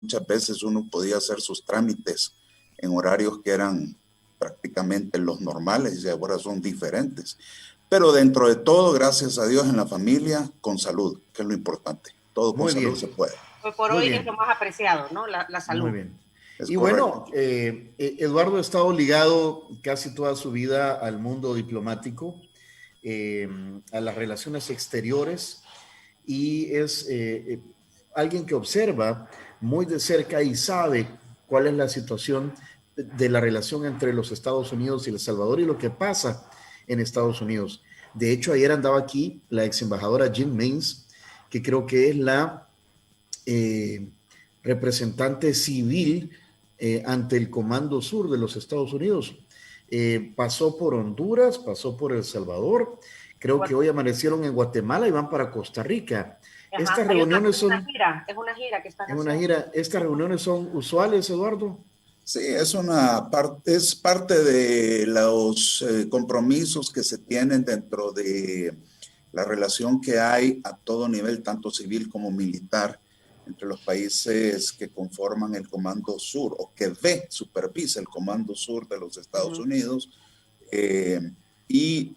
muchas veces uno podía hacer sus trámites en horarios que eran prácticamente los normales y ahora son diferentes. Pero dentro de todo, gracias a Dios en la familia, con salud, que es lo importante. Todo con Muy salud se bien, puede. Hoy por muy hoy es lo bien, más apreciado, ¿no? La muy salud. bien. Es Y correcto. bueno, Eduardo ha estado ligado casi toda su vida al mundo diplomático, eh, a las relaciones exteriores y es alguien que observa muy de cerca y sabe cuál es la situación de la relación entre los Estados Unidos y El Salvador y lo que pasa en Estados Unidos. De hecho, ayer andaba aquí la ex embajadora Jean Mains, que creo que es la eh, representante civil ante el Comando Sur de los Estados Unidos. Pasó por Honduras, pasó por El Salvador, creo que hoy amanecieron en Guatemala y van para Costa Rica. Ajá, Estas reuniones son, es una gira que están en una haciendo. gira, estas reuniones son usuales, Eduardo. Sí, es parte de los compromisos que se tienen dentro de la relación que hay a todo nivel, tanto civil como militar, entre los países que conforman el Comando Sur o que supervisa el Comando Sur de los Estados Unidos eh, y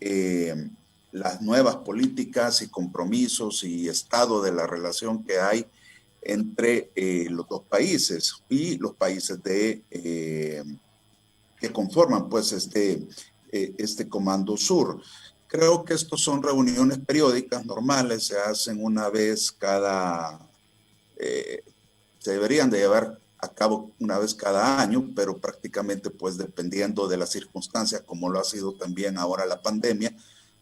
las nuevas políticas y compromisos y estado de la relación que hay entre los dos países y los países que conforman pues este Comando Sur. Creo que estos son reuniones periódicas normales, se hacen una vez se deberían de llevar a cabo una vez cada año, pero prácticamente pues dependiendo de las circunstancias, como lo ha sido también ahora la pandemia,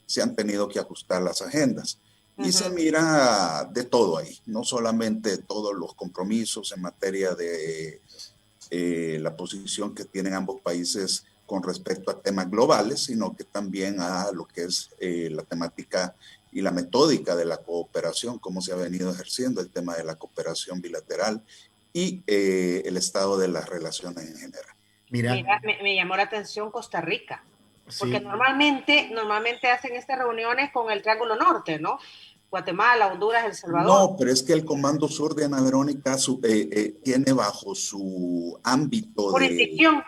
se han tenido que ajustar las agendas. Y se mira de todo ahí, no solamente todos los compromisos en materia de la posición que tienen ambos países con respecto a temas globales, sino que también a lo que es la temática y la metódica de la cooperación, cómo se ha venido ejerciendo el tema de la cooperación bilateral y el estado de las relaciones en general. Mira, Mira, me llamó la atención Costa Rica, porque sí, normalmente hacen estas reuniones con el Triángulo Norte, ¿no? Guatemala, Honduras, El Salvador. No, pero es que el Comando Sur de Ana Verónica tiene bajo su ámbito de, Jurisdicción.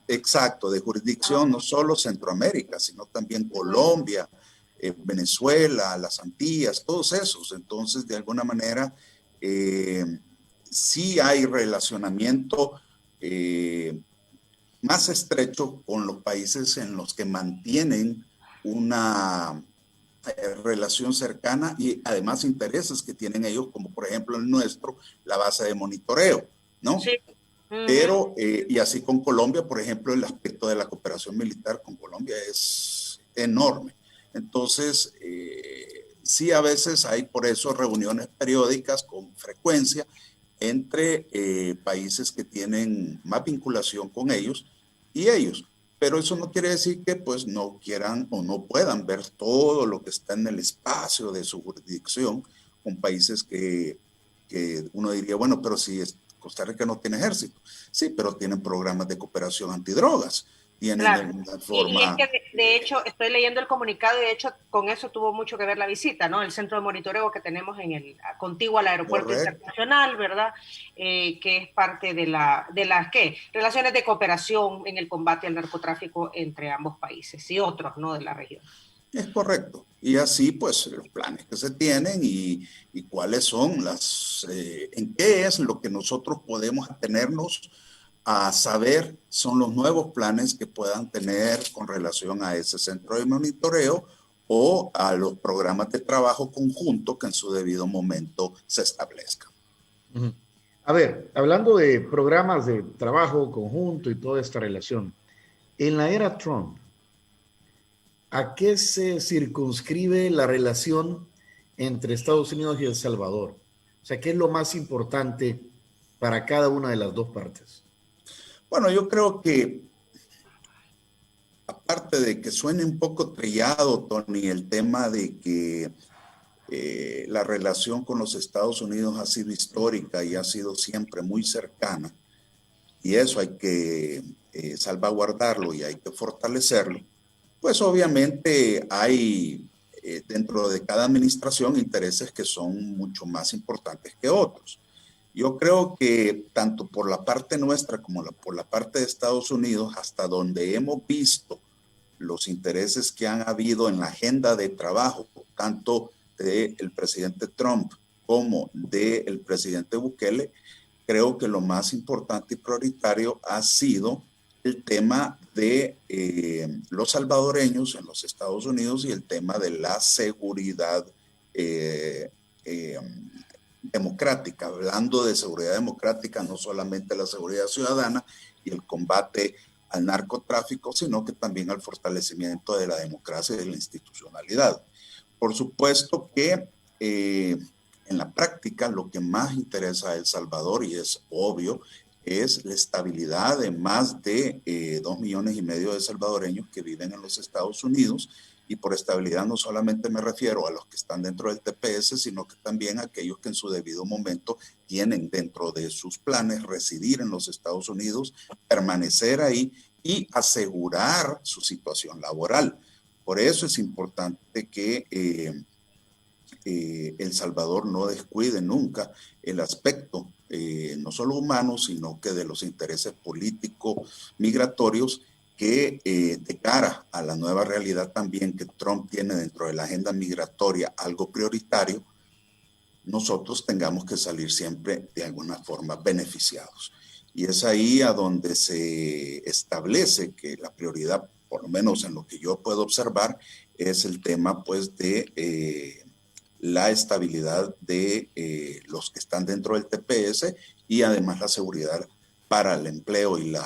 exacto, de Ajá. jurisdicción no solo Centroamérica, sino también Colombia, Venezuela, las Antillas, todos esos. Entonces, de alguna manera, eh, sí hay relacionamiento más estrecho con los países en los que mantienen una relación cercana y además intereses que tienen ellos, como por ejemplo el nuestro, la base de monitoreo, ¿no? Sí. Ujú. Pero, y así con Colombia, por ejemplo, el aspecto de la cooperación militar con Colombia es enorme. Entonces, sí, a veces hay por eso reuniones periódicas con frecuencia entre países que tienen más vinculación con ellos y ellos. Pero eso no quiere decir que pues no quieran o no puedan ver todo lo que está en el espacio de su jurisdicción con países que uno diría, bueno, pero si Costa Rica no tiene ejército. Sí, pero tienen programas de cooperación antidrogas, tienen de Claro. alguna Y es forma. que de hecho estoy leyendo el comunicado y de hecho con eso tuvo mucho que ver la visita, ¿no? El centro de monitoreo que tenemos en el contiguo al aeropuerto Correcto. internacional, ¿verdad? Que es parte de las ¿qué? Relaciones de cooperación en el combate al narcotráfico entre ambos países y otros, ¿no? De la región. Es correcto. Y así, pues, los planes que se tienen y cuáles son en qué es lo que nosotros podemos atenernos a saber son los nuevos planes que puedan tener con relación a ese centro de monitoreo o a los programas de trabajo conjunto que en su debido momento se establezcan. uh-huh. A ver, hablando de programas de trabajo conjunto y toda esta relación, en la era Trump, ¿a qué se circunscribe la relación entre Estados Unidos y El Salvador? O sea, ¿qué es lo más importante para cada una de las dos partes? Bueno, yo creo que aparte de que suene un poco trillado, Tony, el tema de que la relación con los Estados Unidos ha sido histórica y ha sido siempre muy cercana, y eso hay que salvaguardarlo y hay que fortalecerlo, pues obviamente hay dentro de cada administración intereses que son mucho más importantes que otros. Yo creo que tanto por la parte nuestra como por la parte de Estados Unidos, hasta donde hemos visto los intereses que han habido en la agenda de trabajo, tanto del presidente Trump como del presidente Bukele, creo que lo más importante y prioritario ha sido el tema de los salvadoreños en los Estados Unidos y el tema de la seguridad democrática. Hablando de seguridad democrática, no solamente la seguridad ciudadana y el combate al narcotráfico, sino que también al fortalecimiento de la democracia y de la institucionalidad. Por supuesto que en la práctica lo que más interesa a El Salvador, y es obvio, es la estabilidad de más de 2,5 millones de salvadoreños que viven en los Estados Unidos. Y por estabilidad no solamente me refiero a los que están dentro del TPS, sino que también a aquellos que en su debido momento tienen dentro de sus planes residir en los Estados Unidos, permanecer ahí y asegurar su situación laboral. Por eso es importante que El Salvador no descuide nunca el aspecto no solo humano, sino que de los intereses políticos migratorios que de cara a la nueva realidad también que Trump tiene dentro de la agenda migratoria algo prioritario, nosotros tengamos que salir siempre de alguna forma beneficiados. Y es ahí a donde se establece que la prioridad, por lo menos en lo que yo puedo observar, es el tema pues de la estabilidad de los que están dentro del TPS y además la seguridad para el empleo y la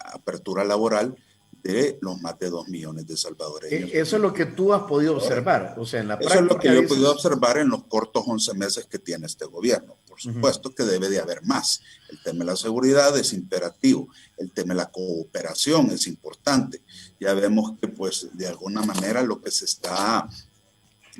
apertura laboral de los más de 2 millones de salvadoreños. Eso es lo que tú has podido observar, o sea, en la Eso práctica. Es lo que yo he podido observar en los cortos 11 meses que tiene este gobierno. Por supuesto que debe de haber más. El tema de la seguridad es imperativo. El tema de la cooperación es importante. Ya vemos que, pues, de alguna manera lo que se está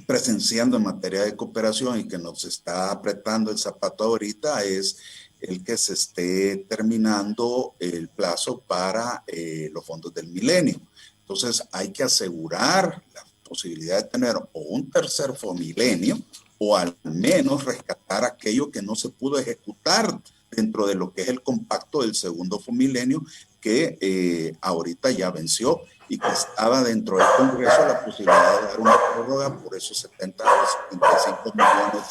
presenciando en materia de cooperación y que nos está apretando el zapato ahorita es el que se esté terminando el plazo para los fondos del milenio. Entonces hay que asegurar la posibilidad de tener o un tercer fomilenio o al menos rescatar aquello que no se pudo ejecutar dentro de lo que es el compacto del segundo fomilenio que ahorita ya venció y que estaba dentro del Congreso la posibilidad de dar una prórroga por esos 70 o 75 millones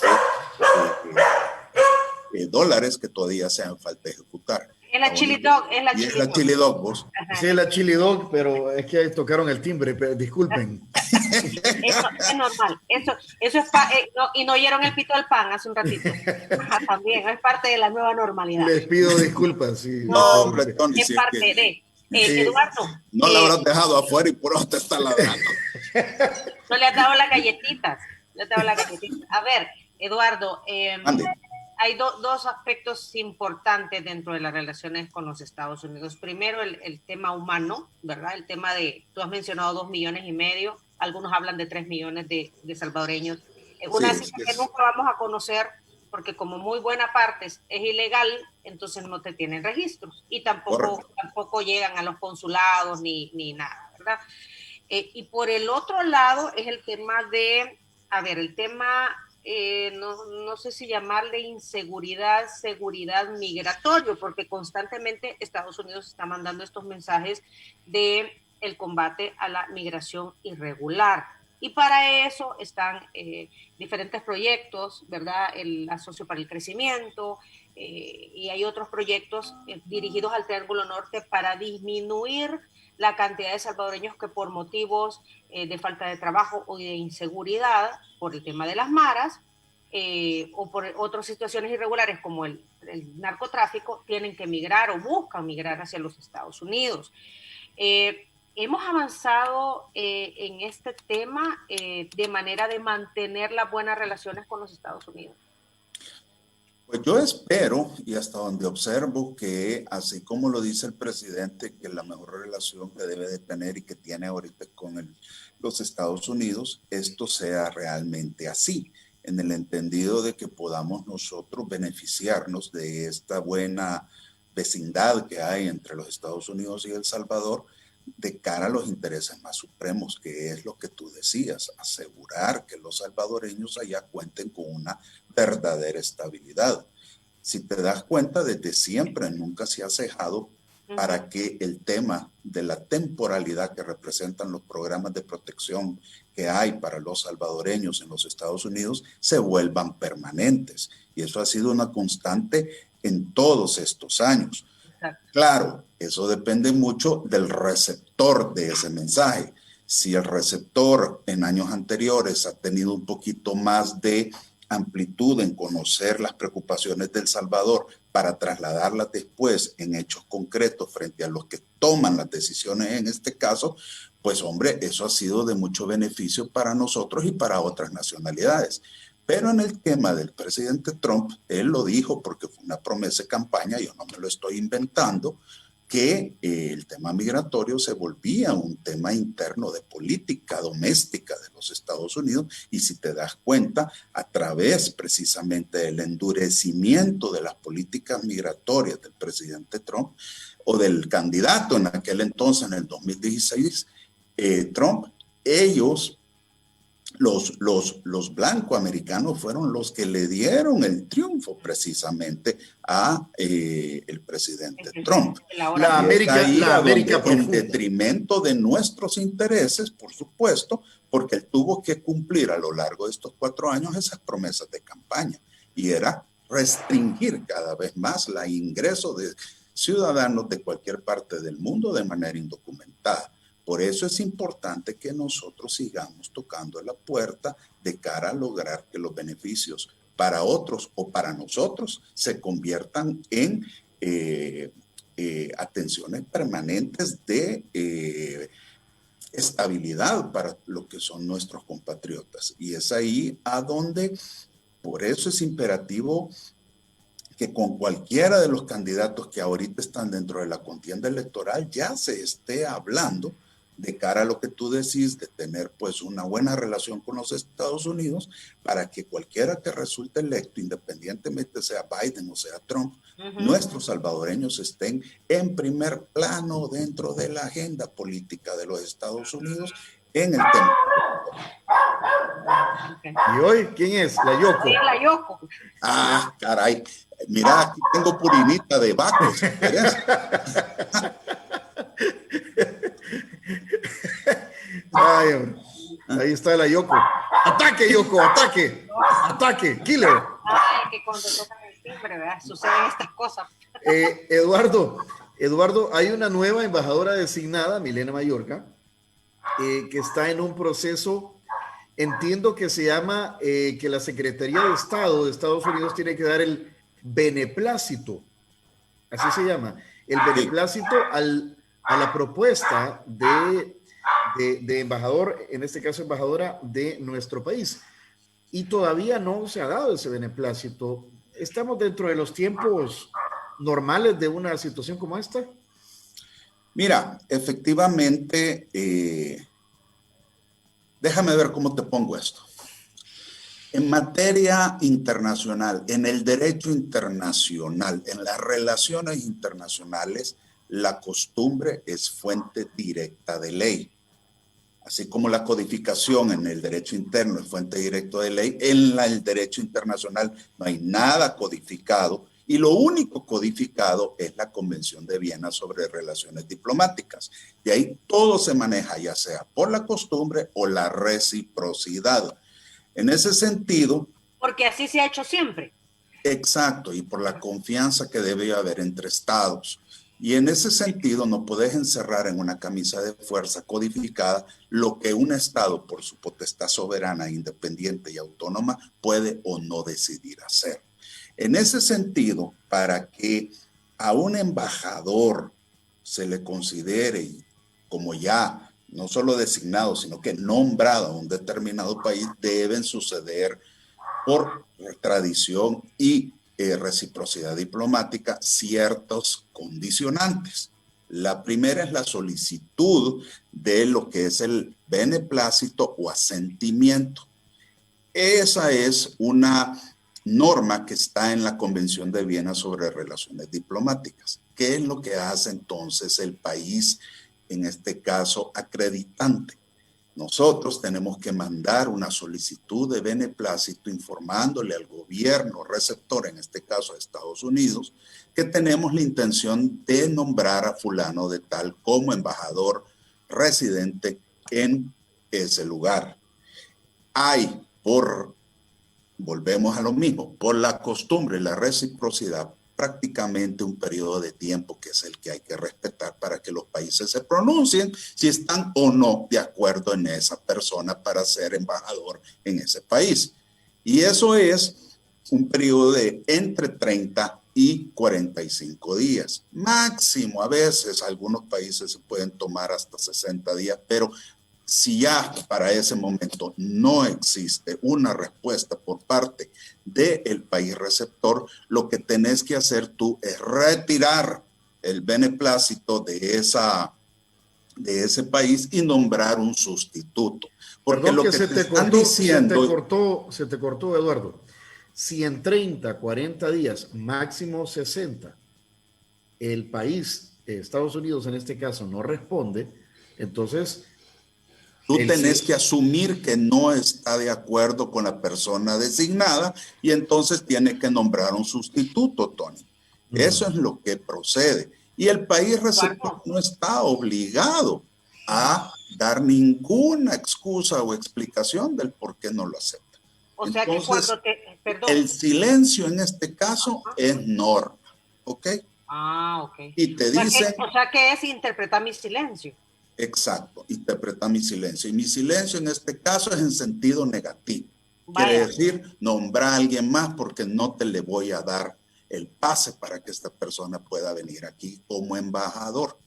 de dólares que todavía se han falta ejecutar. Es la Chili Dog, es la Chili Dog. Es la Chili Dog, vos. Sí, es la Chili Dog, pero es que tocaron el timbre, disculpen. Eso es normal, eso es y no oyeron el pito del pan hace un ratito. También es parte de la nueva normalidad. Les pido disculpas. Sí. No, hombre, Tony, es parte de... Eduardo. No la habrás dejado afuera y por eso te está ladrando. No le has dado las galletitas. A ver, Eduardo, hay dos aspectos importantes dentro de las relaciones con los Estados Unidos. Primero, el tema humano, ¿verdad? El tema de, tú has mencionado 2,5 millones, algunos hablan de 3 millones de salvadoreños. Una cifra que nunca vamos a conocer porque como muy buena parte es ilegal, entonces no te tienen registros y tampoco llegan a los consulados ni nada, ¿verdad? Y por el otro lado es el tema de, no sé si llamarle inseguridad, seguridad migratorio, porque constantemente Estados Unidos está mandando estos mensajes de el combate a la migración irregular. Y para eso están diferentes proyectos, ¿verdad? El Asocio para el Crecimiento, y hay otros proyectos dirigidos al Triángulo Norte para disminuir la cantidad de salvadoreños que por motivos de falta de trabajo o de inseguridad, por el tema de las maras, o por otras situaciones irregulares como el narcotráfico, tienen que migrar o buscan migrar hacia los Estados Unidos. ¿Hemos avanzado en este tema de manera de mantener las buenas relaciones con los Estados Unidos? Pues yo espero, y hasta donde observo, que así como lo dice el presidente, que la mejor relación que debe de tener y que tiene ahorita con los Estados Unidos, esto sea realmente así, en el entendido de que podamos nosotros beneficiarnos de esta buena vecindad que hay entre los Estados Unidos y El Salvador, de cara a los intereses más supremos, que es lo que tú decías, asegurar que los salvadoreños allá cuenten con una verdadera estabilidad. Si te das cuenta, desde siempre nunca se ha cejado para que el tema de la temporalidad que representan los programas de protección que hay para los salvadoreños en los Estados Unidos se vuelvan permanentes. Y eso ha sido una constante en todos estos años. Claro, eso depende mucho del receptor de ese mensaje. Si el receptor en años anteriores ha tenido un poquito más de amplitud en conocer las preocupaciones del Salvador para trasladarlas después en hechos concretos frente a los que toman las decisiones en este caso, pues hombre, eso ha sido de mucho beneficio para nosotros y para otras nacionalidades. Pero en el tema del presidente Trump, él lo dijo porque fue una promesa de campaña, yo no me lo estoy inventando, que el tema migratorio se volvía un tema interno de política doméstica de los Estados Unidos, y si te das cuenta, a través precisamente del endurecimiento de las políticas migratorias del presidente Trump, o del candidato en aquel entonces, en el 2016, Trump, ellos, los blancoamericanos fueron los que le dieron el triunfo precisamente a el presidente Trump. La América en detrimento de nuestros intereses, por supuesto, porque él tuvo que cumplir a lo largo de estos 4 años esas promesas de campaña, y era restringir cada vez más el ingreso de ciudadanos de cualquier parte del mundo de manera indocumentada. Por eso es importante que nosotros sigamos tocando la puerta de cara a lograr que los beneficios para otros o para nosotros se conviertan en atenciones permanentes de estabilidad para lo que son nuestros compatriotas. Y es ahí a donde, por eso es imperativo que con cualquiera de los candidatos que ahorita están dentro de la contienda electoral ya se esté hablando de cara a lo que tú decís, de tener pues una buena relación con los Estados Unidos, para que cualquiera que resulte electo, independientemente sea Biden o sea Trump, nuestros salvadoreños estén en primer plano dentro de la agenda política de los Estados Unidos en el tema. ¿Y hoy quién es? La Yoko. Sí, la Yoko. Ah, caray. Mira, aquí tengo purinita de Baco, si querés. Ay, ahí está la Yoko. ¡Ataque, Yoko! ¡Ataque! ¡Ataque! ¡Killer! Ay, que cuando tocan el timbre, ¿verdad? Suceden estas cosas. Eduardo, hay una nueva embajadora designada, Milena Mayorga, que está en un proceso, entiendo que se llama, que la Secretaría de Estado de Estados Unidos tiene que dar el beneplácito, así se llama, el beneplácito a la propuesta de embajador, en este caso embajadora de nuestro país. Y todavía no se ha dado ese beneplácito. ¿Estamos dentro de los tiempos normales de una situación como esta? Mira, efectivamente, déjame ver cómo te pongo esto. En materia internacional, en el derecho internacional, en las relaciones internacionales, la costumbre es fuente directa de ley. Así como la codificación en el derecho interno es fuente directa de ley, en el derecho internacional no hay nada codificado, y lo único codificado es la Convención de Viena sobre relaciones diplomáticas. Y ahí todo se maneja, ya sea por la costumbre o la reciprocidad. En ese sentido... Porque así se ha hecho siempre. Exacto, y por la confianza que debe haber entre estados. Y en ese sentido no puedes encerrar en una camisa de fuerza codificada lo que un estado, por su potestad soberana, independiente y autónoma, puede o no decidir hacer. En ese sentido, para que a un embajador se le considere como ya no solo designado, sino que nombrado a un determinado país, deben suceder por tradición y reciprocidad diplomática ciertos condicionantes. La primera es la solicitud de lo que es el beneplácito o asentimiento. Esa es una norma que está en la Convención de Viena sobre relaciones diplomáticas. ¿Qué es lo que hace entonces el país en este caso, acreditante. Nosotros tenemos que mandar una solicitud de beneplácito informándole al gobierno receptor, en este caso a Estados Unidos, que tenemos la intención de nombrar a fulano de tal como embajador residente en ese lugar. Hay, volvemos a lo mismo, por la costumbre y la reciprocidad, prácticamente un periodo de tiempo que es el que hay que respetar para que los países se pronuncien si están o no de acuerdo en esa persona para ser embajador en ese país. Y eso es un periodo de entre 30 y 45 días. Máximo, a veces algunos países se pueden tomar hasta 60 días, pero si ya para ese momento no existe una respuesta por parte del país receptor, lo que tenés que hacer tú es retirar el beneplácito de ese país y nombrar un sustituto. Porque Perdón lo que que se te te están cortó, diciendo... se te cortó, Eduardo. Si en 30, 40 días, máximo 60, el país, Estados Unidos en este caso, no responde, entonces Tú tenés que asumir que no está de acuerdo con la persona designada y entonces tiene que nombrar un sustituto, Tony. Eso es lo que procede. Y el país receptor no está obligado a dar ninguna excusa o explicación del por qué no lo acepta. O sea que cuando el silencio en este caso es norma, ¿ok? Ah, ok. Y te dicen... O sea que es interpretar mi silencio. Exacto, interpreta mi silencio. Y mi silencio en este caso es en sentido negativo. Vaya. Quiere decir, nombra a alguien más porque no te le voy a dar el pase para que esta persona pueda venir aquí como embajador.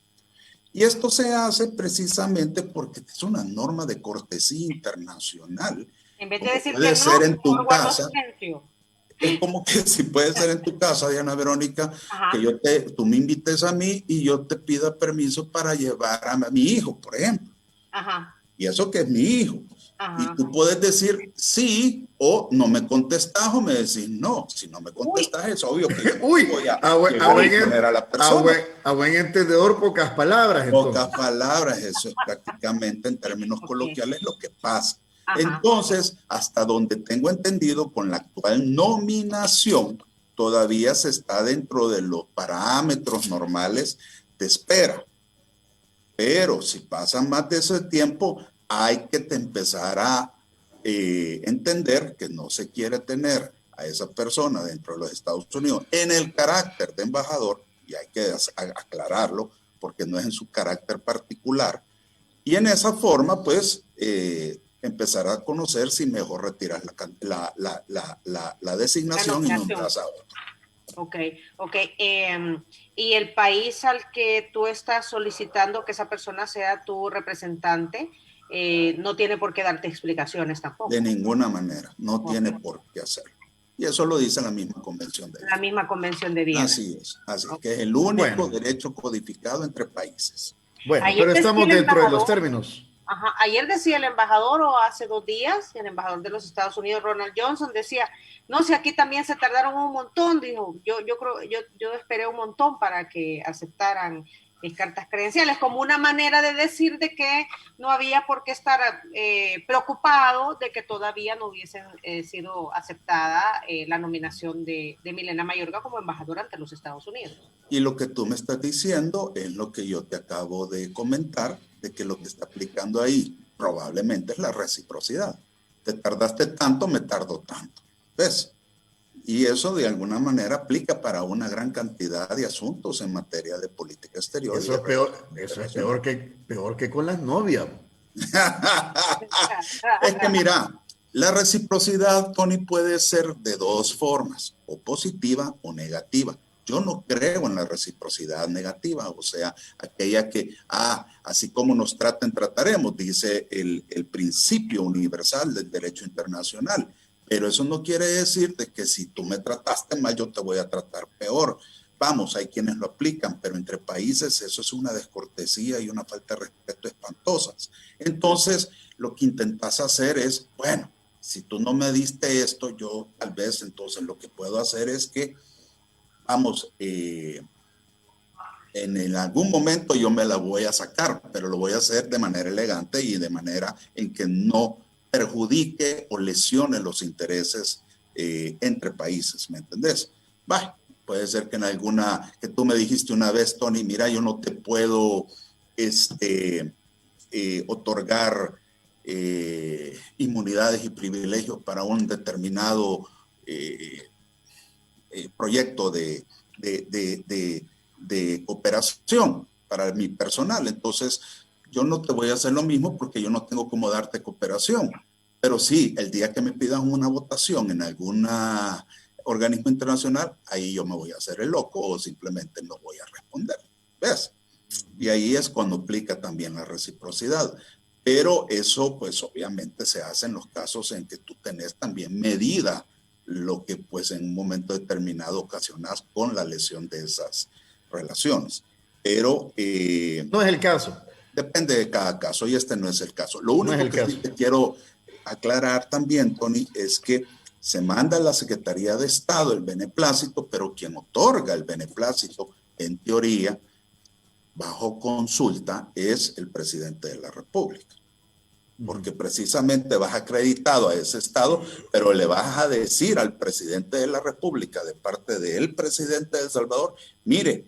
Y esto se hace precisamente porque es una norma de cortesía internacional. En vez de decir puede que ser no, en tu casa. silencio. Es como que si puede ser en tu casa, Diana Verónica, Ajá. que tú me invites a mí y yo te pida permiso para llevar a mi hijo, por ejemplo. Ajá. Y eso que es mi hijo. Ajá. Y tú puedes decir sí o no me contestas o me decís no. Si no me contestas es obvio que yo voy a poner a la persona. A buen entendedor, pocas palabras. Pocas palabras, eso es prácticamente en términos coloquiales lo que pasa. Ajá. Entonces, hasta donde tengo entendido, con la actual nominación, todavía se está dentro de los parámetros normales de espera. Pero si pasa más de ese tiempo, hay que empezar a entender que no se quiere tener a esa persona dentro de los Estados Unidos en el carácter de embajador, y hay que aclararlo porque no es en su carácter particular. Y en esa forma, pues, empezar a conocer si mejor retiras la designación y nombras a otro. Ok. ¿Y el país al que tú estás solicitando que esa persona sea tu representante no tiene por qué darte explicaciones tampoco? De ninguna manera, no tiene por qué hacerlo. Y eso lo dice la misma Convención de Viena. La misma Convención de Viena. Así es, que es el único derecho codificado entre países. Bueno, pero estamos dentro de los términos. Ajá. Ayer decía el embajador, o hace 2 días, el embajador de los Estados Unidos, Ronald Johnson, decía, no, si aquí también se tardaron un montón, dijo, yo esperé un montón para que aceptaran mis cartas credenciales, como una manera de decir de que no había por qué estar preocupado de que todavía no hubiese sido aceptada la nominación de Milena Mayorga como embajadora ante los Estados Unidos. Y lo que tú me estás diciendo es lo que yo te acabo de comentar, de que lo que está aplicando ahí probablemente es la reciprocidad. Te tardaste tanto, me tardo tanto. ¿Ves? Y eso de alguna manera aplica para una gran cantidad de asuntos en materia de política exterior. Eso es peor que con las novias. Es que mira, la reciprocidad, Tony, puede ser de dos formas, o positiva o negativa. Yo no creo en la reciprocidad negativa, o sea, aquella que, así como nos traten, trataremos, dice el principio universal del derecho internacional. Pero eso no quiere decir de que si tú me trataste mal, yo te voy a tratar peor. Vamos, hay quienes lo aplican, pero entre países eso es una descortesía y una falta de respeto espantosas. Entonces, lo que intentas hacer es, bueno, si tú no me diste esto, yo tal vez entonces lo que puedo hacer es que, vamos, en algún momento yo me la voy a sacar, pero lo voy a hacer de manera elegante y de manera en que no perjudique o lesione los intereses entre países, ¿me entendés? Bah, puede ser que en alguna, que tú me dijiste una vez, Tony, mira, yo no te puedo otorgar inmunidades y privilegios para un determinado proyecto de cooperación para mi personal. Entonces, yo no te voy a hacer lo mismo porque yo no tengo cómo darte cooperación. Pero sí, el día que me pidan una votación en algún organismo internacional, ahí yo me voy a hacer el loco o simplemente no voy a responder. ¿Ves? Y ahí es cuando aplica también la reciprocidad. Pero eso, pues obviamente se hace en los casos en que tú tenés también medida lo que pues en un momento determinado ocasionas con la lesión de esas relaciones. Pero no es el caso. Depende de cada caso y este no es el caso. Lo único no es que sí te quiero aclarar también, Tony, es que se manda a la Secretaría de Estado el beneplácito, pero quien otorga el beneplácito, en teoría, bajo consulta, es el presidente de la República. Porque precisamente vas acreditado a ese Estado, pero le vas a decir al presidente de la República, de parte del presidente de El Salvador, mire,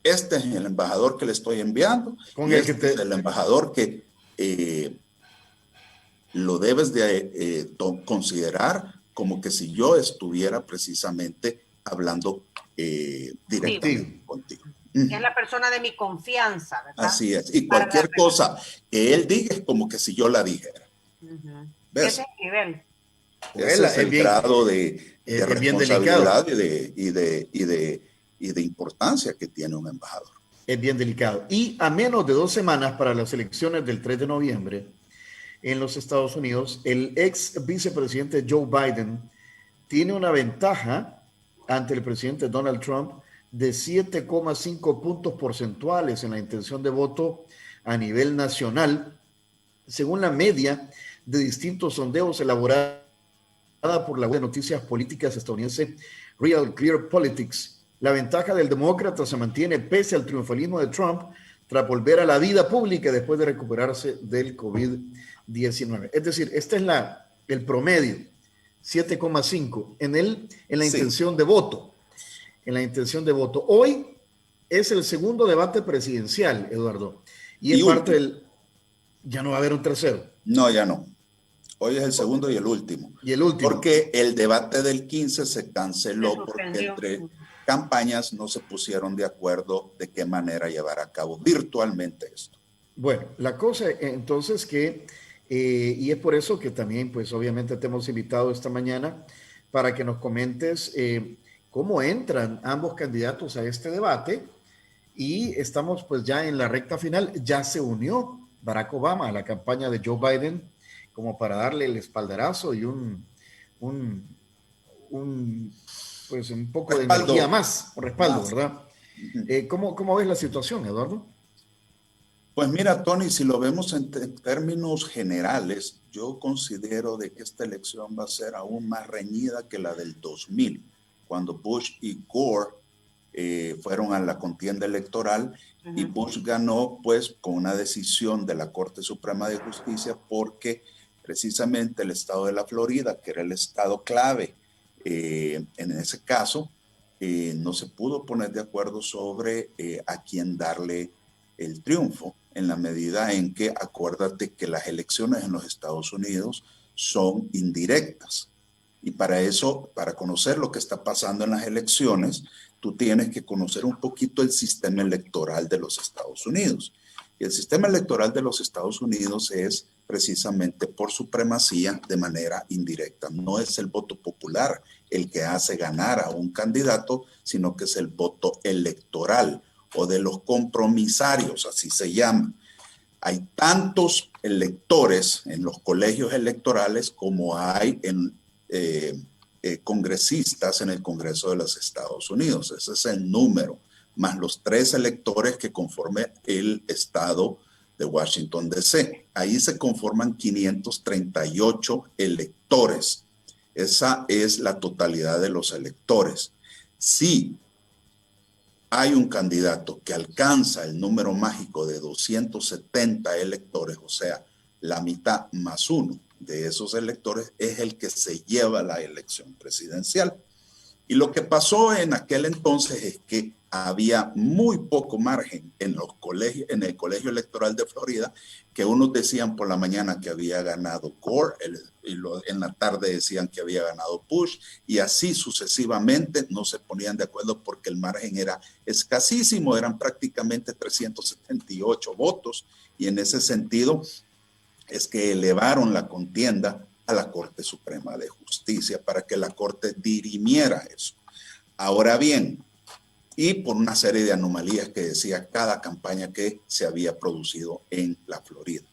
este es el embajador que le estoy enviando, y este es el embajador que lo debes de considerar como que si yo estuviera precisamente hablando directamente contigo. Es la persona de mi confianza, ¿verdad? Así es. Y cualquier cosa que él diga es como que si yo la dijera. ¿Ves? Ese es el nivel. Ese es el grado de responsabilidad y de importancia que tiene un embajador. Es bien delicado. Y a menos de 2 semanas para las elecciones del 3 de noviembre en los Estados Unidos, el ex vicepresidente Joe Biden tiene una ventaja ante el presidente Donald Trump de 7,5 puntos porcentuales en la intención de voto a nivel nacional, según la media de distintos sondeos elaborada por la web de noticias políticas estadounidense Real Clear Politics. La ventaja del demócrata se mantiene pese al triunfalismo de Trump tras volver a la vida pública después de recuperarse del COVID-19. Es decir, este es el promedio, 7,5 en la intención de voto. En la intención de voto. Hoy es el segundo debate presidencial, Eduardo. Y es parte del... Ya no va a haber un tercero. No, ya no. Hoy es el segundo y el último. Y el último. Porque el debate del 15 se canceló porque entre campañas no se pusieron de acuerdo de qué manera llevar a cabo virtualmente esto. Bueno, la cosa entonces que, y es por eso que también, pues obviamente te hemos invitado esta mañana para que nos comentes cómo entran ambos candidatos a este debate, y estamos pues ya en la recta final. Ya se unió Barack Obama a la campaña de Joe Biden como para darle el espaldarazo y un poco de energía más, un respaldo, ¿verdad? ¿Cómo ves la situación, Eduardo? Pues mira, Tony, si lo vemos en términos generales, yo considero de que esta elección va a ser aún más reñida que la del 2000, cuando Bush y Gore fueron a la contienda electoral, y Bush ganó pues con una decisión de la Corte Suprema de Justicia, porque precisamente el estado de la Florida, que era el estado clave en ese caso, no se pudo poner de acuerdo sobre a quién darle el triunfo, en la medida en que, acuérdate que las elecciones en los Estados Unidos son indirectas. Y para eso, para conocer lo que está pasando en las elecciones, tú tienes que conocer un poquito el sistema electoral de los Estados Unidos. Y el sistema electoral de los Estados Unidos es precisamente por supremacía de manera indirecta. No es el voto popular el que hace ganar a un candidato, sino que es el voto electoral o de los compromisarios, así se llama. Hay tantos electores en los colegios electorales como hay en congresistas en el Congreso de los Estados Unidos. Ese es el número, más los 3 electores que conforman el estado de Washington, D.C. Ahí se conforman 538 electores. Esa es la totalidad de los electores. Si hay un candidato que alcanza el número mágico de 270 electores, o sea, la mitad más uno de esos electores, es el que se lleva la elección presidencial. Y lo que pasó en aquel entonces es que había muy poco margen en los colegios, en el colegio electoral de Florida, que unos decían por la mañana que había ganado Gore, en la tarde decían que había ganado Bush, y así sucesivamente no se ponían de acuerdo porque el margen era escasísimo, eran prácticamente 378 votos, y en ese sentido es que elevaron la contienda a la Corte Suprema de Justicia para que la Corte dirimiera eso. Ahora bien, y por una serie de anomalías que decía cada campaña que se había producido en la Florida.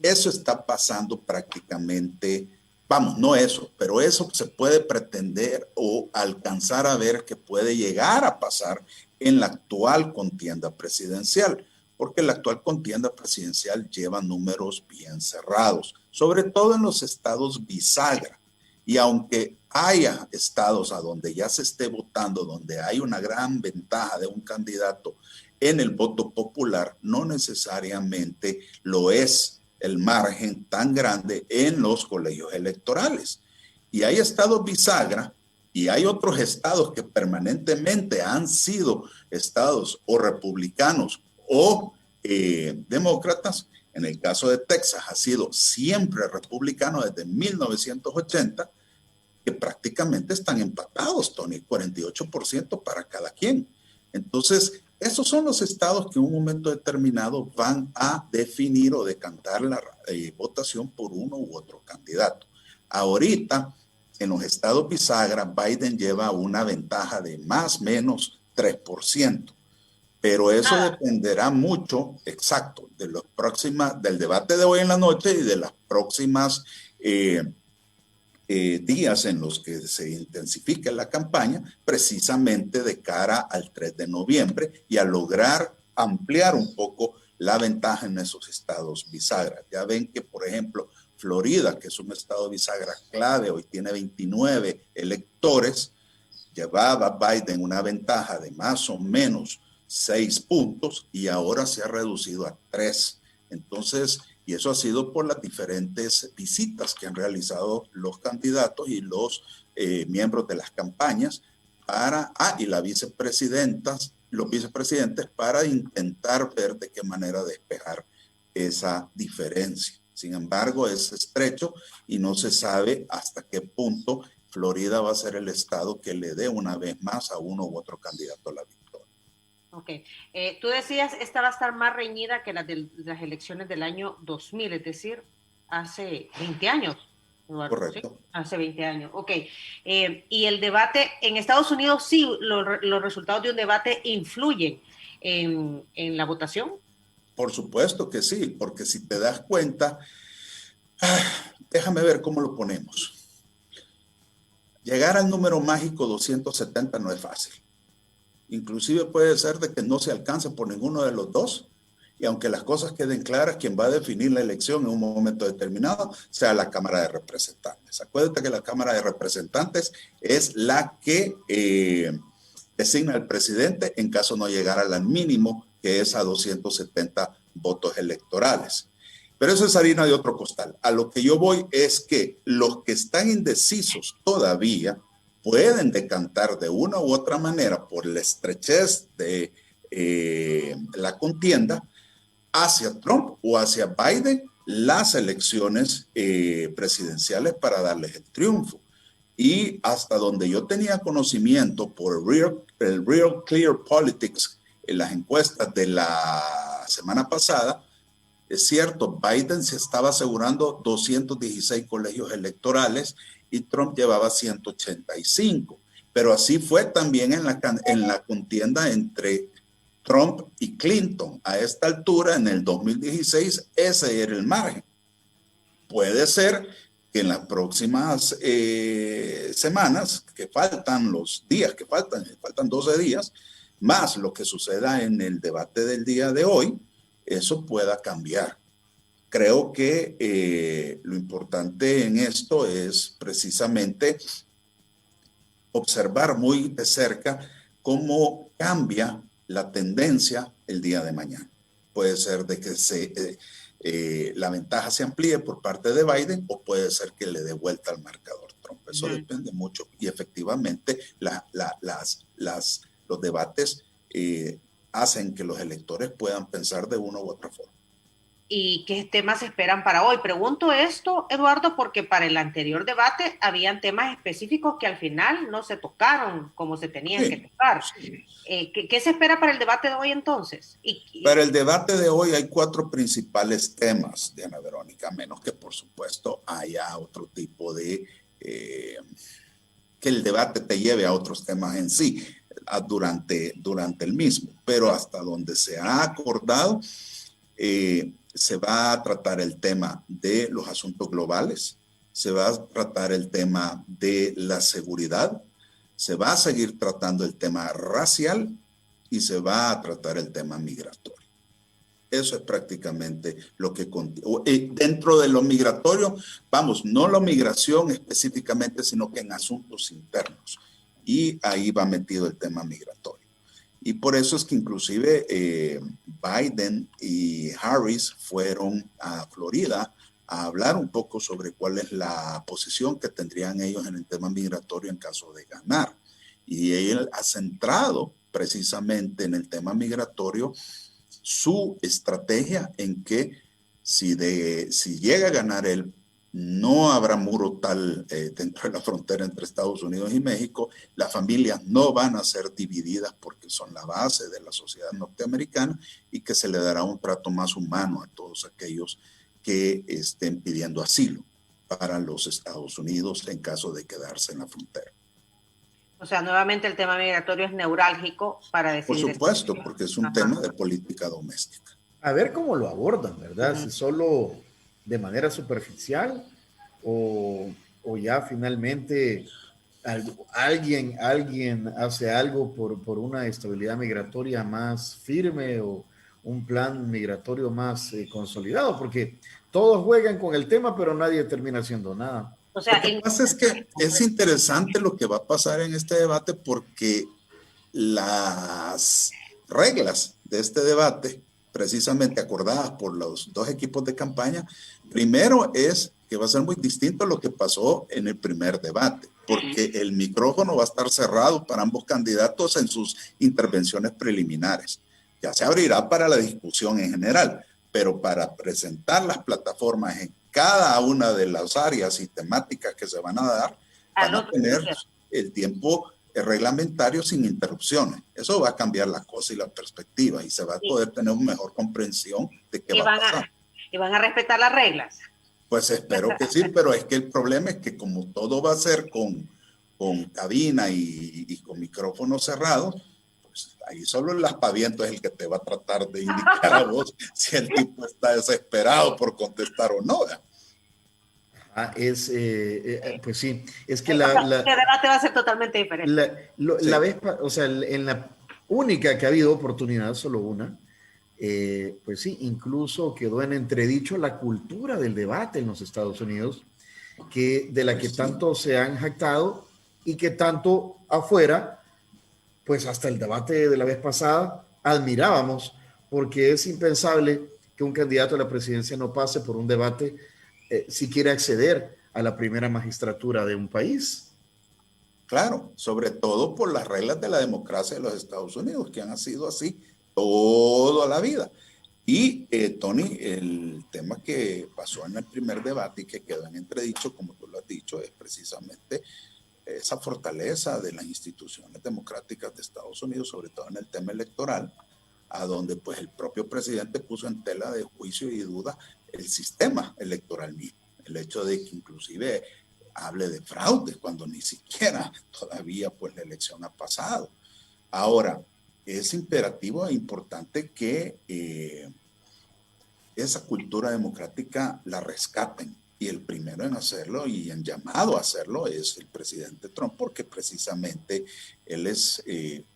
Eso está pasando prácticamente, vamos, no eso, pero eso se puede pretender o alcanzar a ver que puede llegar a pasar en la actual contienda presidencial, porque la actual contienda presidencial lleva números bien cerrados, sobre todo en los estados bisagra. Y aunque haya estados a donde ya se esté votando, donde hay una gran ventaja de un candidato en el voto popular, no necesariamente lo es el margen tan grande en los colegios electorales. Y hay estados bisagra y hay otros estados que permanentemente han sido estados o republicanos o demócratas. En el caso de Texas ha sido siempre republicano desde 1980, que prácticamente están empatados, Tony, 48% para cada quien. Entonces, esos son los estados que en un momento determinado van a definir o decantar la votación por uno u otro candidato. Ahorita, en los estados bisagra, Biden lleva una ventaja de más o menos 3%. Pero eso dependerá mucho, exacto, de los próximas, del debate de hoy en la noche y de las próximas días en los que se intensifique la campaña, precisamente de cara al 3 de noviembre y a lograr ampliar un poco la ventaja en esos estados bisagra. Ya ven que, por ejemplo, Florida, que es un estado bisagra clave, hoy tiene 29 electores, llevaba Biden una ventaja de más o menos 6 puntos y ahora se ha reducido a 3. Entonces, y eso ha sido por las diferentes visitas que han realizado los candidatos y los miembros de las campañas para, y las vicepresidentas, los vicepresidentes, para intentar ver de qué manera despejar esa diferencia. Sin embargo, es estrecho y no se sabe hasta qué punto Florida va a ser el estado que le dé una vez más a uno u otro candidato a la victoria. Ok. Tú decías, esta va a estar más reñida que de las elecciones del año 2000, es decir, hace 20 años. Eduardo, correcto. ¿sí? Hace 20 años, ok. Y el debate, en Estados Unidos sí, los resultados de un debate influyen en la votación. Por supuesto que sí, porque si te das cuenta, déjame ver cómo lo ponemos. Llegar al número mágico 270 no es fácil. Inclusive puede ser de que no se alcance por ninguno de los dos. Y aunque las cosas queden claras, quien va a definir la elección en un momento determinado sea la Cámara de Representantes. Acuérdate que la Cámara de Representantes es la que designa al presidente en caso no llegara al mínimo, que es a 270 votos electorales. Pero eso es harina de otro costal. A lo que yo voy es que los que están indecisos todavía pueden decantar de una u otra manera por la estrechez de la contienda hacia Trump o hacia Biden las elecciones presidenciales para darles el triunfo. Y hasta donde yo tenía conocimiento por el Real Clear Politics en las encuestas de la semana pasada, es cierto, Biden se estaba asegurando 216 colegios electorales y Trump llevaba 185. Pero así fue también en la contienda entre Trump y Clinton. A esta altura, en el 2016, ese era el margen. Puede ser que en las próximas semanas, que faltan los días que faltan 12 días, más lo que suceda en el debate del día de hoy, eso pueda cambiar. Creo que lo importante en esto es precisamente observar muy de cerca cómo cambia la tendencia el día de mañana. Puede ser de que la ventaja se amplíe por parte de Biden o puede ser que le dé vuelta al marcador Trump. Eso depende mucho. Y efectivamente los debates hacen que los electores puedan pensar de una u otra forma. ¿Y qué temas se esperan para hoy? Pregunto esto, Eduardo, porque para el anterior debate habían temas específicos que al final no se tocaron como se tenían que tocar. ¿Qué se espera para el debate de hoy entonces? Para el debate de hoy hay 4 principales temas, Diana Verónica, a menos que por supuesto haya otro tipo de... que el debate te lleve a otros temas en sí durante el mismo. Pero hasta donde se ha acordado... se va a tratar el tema de los asuntos globales, se va a tratar el tema de la seguridad, se va a seguir tratando el tema racial y se va a tratar el tema migratorio. Eso es prácticamente lo que... dentro de lo migratorio, vamos, no la migración específicamente, sino que en asuntos internos. Y ahí va metido el tema migratorio. Y por eso es que inclusive Biden y Harris fueron a Florida a hablar un poco sobre cuál es la posición que tendrían ellos en el tema migratorio en caso de ganar. Y él ha centrado precisamente en el tema migratorio su estrategia en que si llega a ganar él, no habrá muro tal dentro de la frontera entre Estados Unidos y México. Las familias no van a ser divididas porque son la base de la sociedad norteamericana y que se le dará un trato más humano a todos aquellos que estén pidiendo asilo para los Estados Unidos en caso de quedarse en la frontera. O sea, nuevamente el tema migratorio es neurálgico para decidir. Por supuesto, porque es un tema de política doméstica. A ver cómo lo abordan, ¿verdad? Si solo de manera superficial o ya finalmente alguien hace algo por una estabilidad migratoria más firme o un plan migratorio más consolidado, porque todos juegan con el tema, pero nadie termina haciendo nada. O sea, lo que pasa es que es interesante lo que va a pasar en este debate porque las reglas de este debate, precisamente acordadas por los 2 equipos de campaña, primero es que va a ser muy distinto a lo que pasó en el primer debate, porque el micrófono va a estar cerrado para ambos candidatos en sus intervenciones preliminares. Ya se abrirá para la discusión en general, pero para presentar las plataformas en cada una de las áreas y temáticas que se van a dar, van a tener el tiempo reglamentario sin interrupciones. Eso va a cambiar la cosa y la perspectiva y se va a poder tener una mejor comprensión de qué va a pasar. ¿Y van a respetar las reglas? Pues espero que sí, pero es que el problema es que como todo va a ser con cabina y con micrófonos cerrados, pues ahí solo el aspaviento es el que te va a tratar de indicar a vos si el tipo está desesperado por contestar o no. Pues sí, es que el debate va a ser totalmente diferente. La vez, o sea, en la única que ha habido oportunidad, solo una, pues sí, incluso quedó en entredicho la cultura del debate en los Estados Unidos, de la que tanto se han jactado y que tanto afuera, pues hasta el debate de la vez pasada, admirábamos, porque es impensable que un candidato a la presidencia no pase por un debate si quiere acceder a la primera magistratura de un país. Claro, sobre todo por las reglas de la democracia de los Estados Unidos, que han sido así toda la vida. Y, Tony, el tema que pasó en el primer debate y que quedó en entredicho, como tú lo has dicho, es precisamente esa fortaleza de las instituciones democráticas de Estados Unidos, sobre todo en el tema electoral, a donde pues el propio presidente puso en tela de juicio y duda el sistema electoral mismo. El hecho de que inclusive hable de fraude cuando ni siquiera todavía pues la elección ha pasado. Ahora, es imperativo e importante que esa cultura democrática la rescaten. Y el primero en hacerlo y en llamado a hacerlo es el presidente Trump, porque precisamente él es,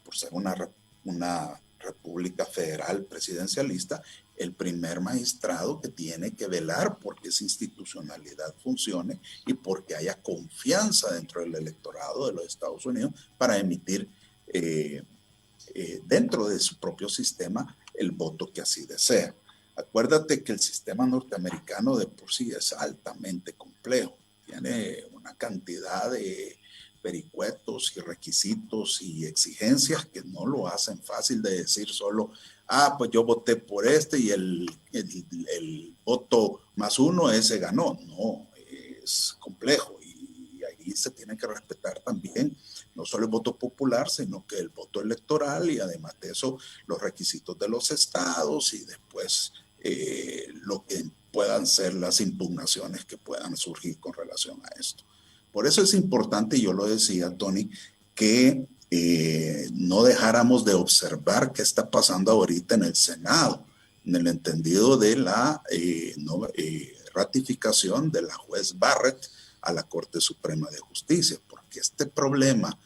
por ser una república federal presidencialista, el primer magistrado que tiene que velar porque esa institucionalidad funcione y porque haya confianza dentro del electorado de los Estados Unidos para emitir dentro de su propio sistema el voto que así desea. Acuérdate que el sistema norteamericano de por sí es altamente complejo. Tiene una cantidad de vericuetos y requisitos y exigencias que no lo hacen fácil de decir solo, pues yo voté por este y el voto más uno, ese ganó. No, es complejo y ahí se tiene que respetar también no solo el voto popular, sino que el voto electoral y además de eso los requisitos de los estados y después lo que puedan ser las impugnaciones que puedan surgir con relación a esto. Por eso es importante, y yo lo decía, Tony, que no dejáramos de observar qué está pasando ahorita en el Senado, en el entendido de la ratificación de la juez Barrett a la Corte Suprema de Justicia, porque este problema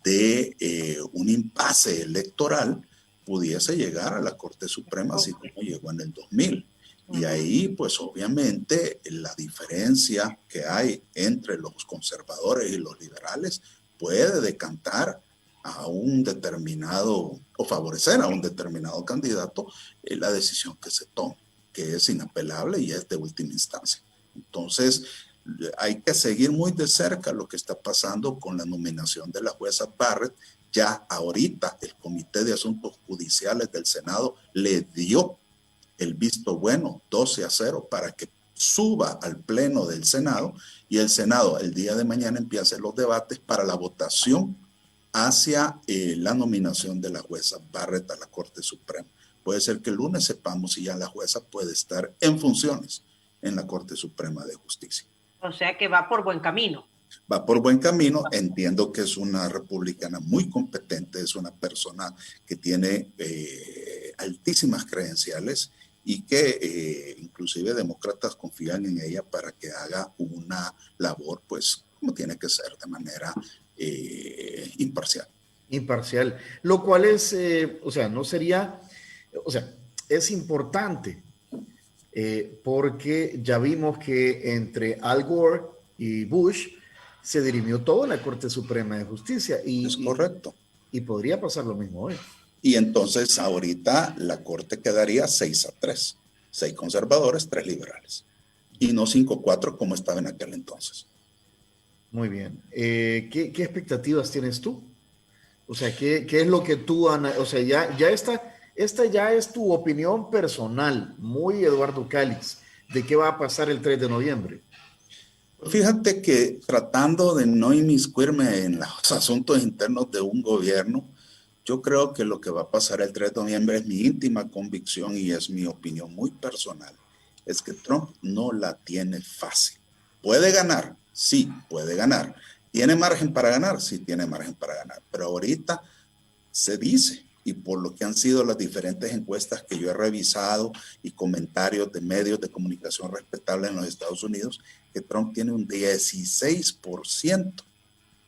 de un impasse electoral pudiese llegar a la Corte Suprema así como llegó en el 2000. Y ahí, pues obviamente, la diferencia que hay entre los conservadores y los liberales puede decantar a un determinado, o favorecer a un determinado candidato en la decisión que se tome, que es inapelable y es de última instancia. Entonces, hay que seguir muy de cerca lo que está pasando con la nominación de la jueza Barrett. Ya ahorita el Comité de Asuntos Judiciales del Senado le dio el visto bueno 12-0 para que suba al pleno del Senado y el Senado el día de mañana empiece los debates para la votación hacia la nominación de la jueza Barrett a la Corte Suprema. Puede ser que el lunes sepamos si ya la jueza puede estar en funciones en la Corte Suprema de Justicia. O sea que va por buen camino. Va por buen camino. Entiendo que es una republicana muy competente, es una persona que tiene altísimas credenciales y que inclusive demócratas confían en ella para que haga una labor, pues, como tiene que ser, de manera imparcial. Imparcial, lo cual es, o sea, no sería, o sea, es importante porque ya vimos que entre Al Gore y Bush se dirimió todo en la Corte Suprema de Justicia. Es correcto. Y podría pasar lo mismo hoy. Y entonces ahorita la Corte quedaría 6-3. 6 conservadores, 3 liberales. Y no 5-4 como estaba en aquel entonces. Muy bien. ¿Qué expectativas tienes tú? O sea, ¿qué es lo que tú... O sea, ya esta ya es tu opinión personal, muy Eduardo Calix, de qué va a pasar el 3 de noviembre. Fíjate que tratando de no inmiscuirme en los asuntos internos de un gobierno, yo creo que lo que va a pasar el 3 de noviembre es mi íntima convicción y es mi opinión muy personal. Es que Trump no la tiene fácil. ¿Puede ganar? Sí, puede ganar. ¿Tiene margen para ganar? Sí, tiene margen para ganar. Pero ahorita se dice, y por lo que han sido las diferentes encuestas que yo he revisado y comentarios de medios de comunicación respetables en los Estados Unidos, que Trump tiene un 16%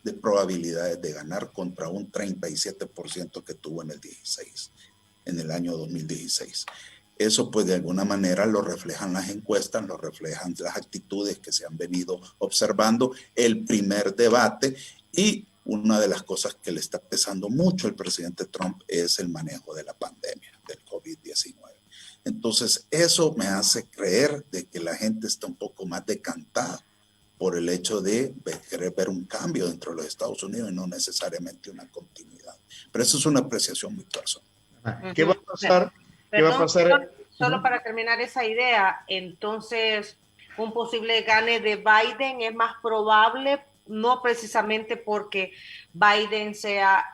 de probabilidades de ganar contra un 37% que tuvo en el año 2016. Eso pues de alguna manera lo reflejan las encuestas, lo reflejan las actitudes que se han venido observando, el primer debate, y una de las cosas que le está pesando mucho al presidente Trump es el manejo de la pandemia, del COVID-19. Entonces eso me hace creer de que la gente está un poco más decantada por el hecho de querer ver un cambio dentro de los Estados Unidos y no necesariamente una continuidad. Pero eso es una apreciación muy personal. ¿Qué va a pasar? ¿Qué va a pasar? Solo para terminar esa idea, entonces un posible gane de Biden es más probable, no precisamente porque Biden sea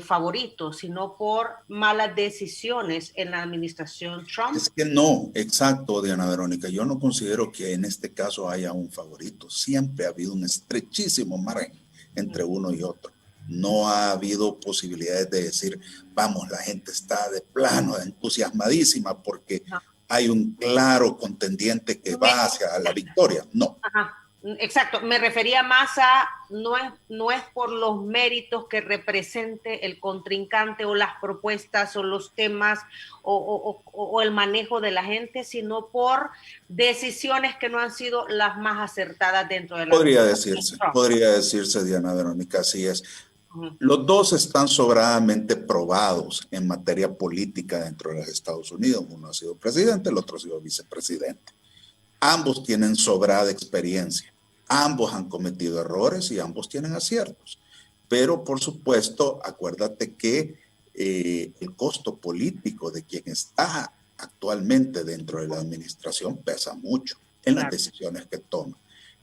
favorito, sino por malas decisiones en la administración Trump. Es que no, exacto, Diana Verónica. Yo no considero que en este caso haya un favorito. Siempre ha habido un estrechísimo margen entre uno y otro. No ha habido posibilidades de decir, vamos, la gente está de plano entusiasmadísima porque hay un claro contendiente que va hacia la victoria. No. Ajá. Exacto, me refería más a, no es por los méritos que represente el contrincante o las propuestas o los temas o el manejo de la gente, sino por decisiones que no han sido las más acertadas dentro de la... Podría decirse, Diana Verónica, así es. Los dos están sobradamente probados en materia política dentro de los Estados Unidos. Uno ha sido presidente, el otro ha sido vicepresidente. Ambos tienen sobrada experiencia. Ambos han cometido errores y ambos tienen aciertos. Pero, por supuesto, acuérdate que el costo político de quien está actualmente dentro de la administración pesa mucho en las decisiones que toma.